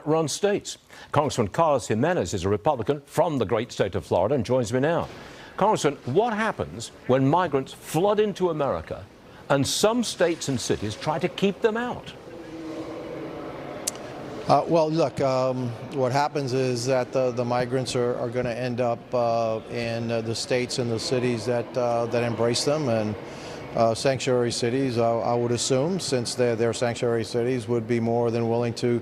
run states. Congressman Carlos Gimenez is a Republican from the great state of Florida and joins me now. Congressman, what happens when migrants flood into America and some states and cities try to keep them out? Well, look, what happens is that the migrants are going to end up in the states and the cities that embrace them, and sanctuary cities, I would assume, since they're sanctuary cities, would be more than willing to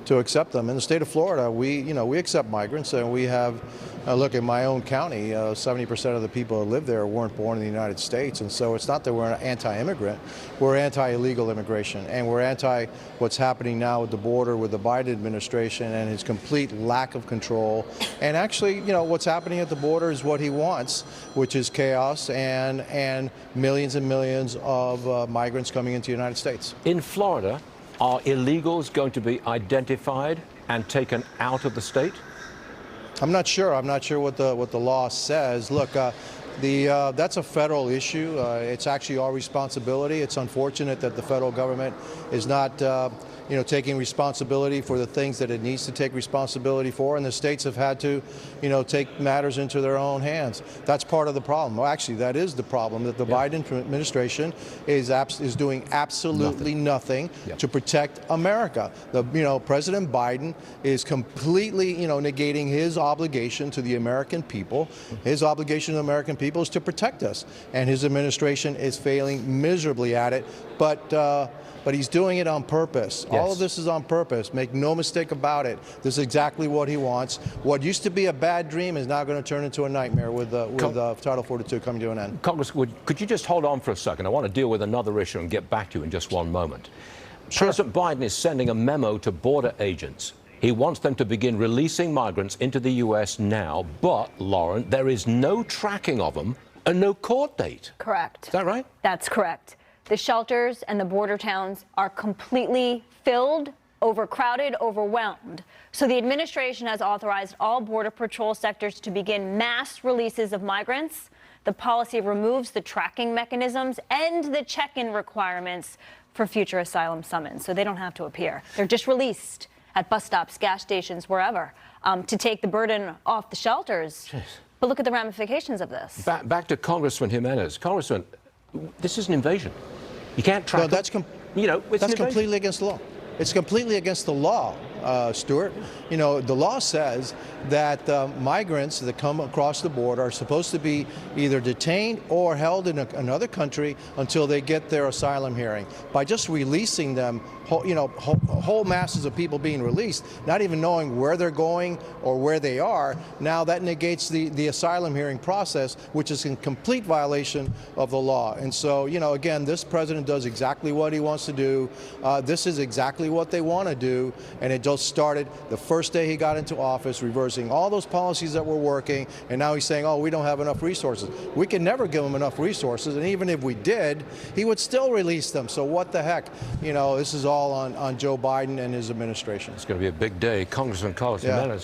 accept them. In the state of Florida, we accept migrants, and we have, look, in my own county, 70% of the people that live there weren't born in the United States, and so it's not that we're anti-immigrant, we're anti-illegal immigration, and we're anti what's happening now at the border with the Biden administration and his complete lack of control. And actually, what's happening at the border is what he wants, which is chaos and millions and millions of migrants coming into the United States. In Florida, are illegals going to be identified and taken out of the state? I'm not sure. I'm not sure what the law says. Look, that's a federal issue. It's actually our responsibility. It's unfortunate that the federal government is not taking responsibility for the things that it needs to take responsibility for, and the states have had to take matters into their own hands. That's part of the problem. Well, actually, that is the problem, that the Biden administration is doing absolutely nothing to protect America. President Biden is completely negating his obligation to the American people. His obligation to the American people is to protect us, and his administration is failing miserably at it. But he's doing it on purpose. All of this is on purpose. Make no mistake about it. This is exactly what he wants. What used to be a bad dream is now going to turn into a nightmare with Title 42 coming to an end. Congressman, could you just hold on for a second? I want to deal with another issue and get back to you in just one moment. Sure. President Biden is sending a memo to border agents. He wants them to begin releasing migrants into the U.S. now, but, Lauren, there is no tracking of them and no court date. Correct. Is that right? That's correct. The shelters and the border towns are completely filled, overcrowded, overwhelmed. So the administration has authorized all Border Patrol sectors to begin mass releases of migrants. The policy removes the tracking mechanisms and the check-in requirements for future asylum summons, so they don't have to appear. They're just released at bus stops, gas stations, wherever, to take the burden off the shelters. Jeez. But look at the ramifications of this. Back to Congressman Gimenez. Congressman, this is an invasion. You can't track. No, that's completely against the law. It's completely against the law, Stuart. The law says that migrants that come across the border are supposed to be either detained or held in another country until they get their asylum hearing. By just releasing them, whole masses of people being released, not even knowing where they're going or where they are, now that negates the asylum hearing process, which is in complete violation of the law. And so, again, this president does exactly what he wants to do. This is exactly what they want to do, and it just started the first day he got into office, reversing all those policies that were working, and now he's saying, oh, we don't have enough resources. We can never give him enough resources, and even if we did, he would still release them. So what the heck? This is all on Joe Biden and his administration. It's going to be a big day. Congressman Carlos Gimenez.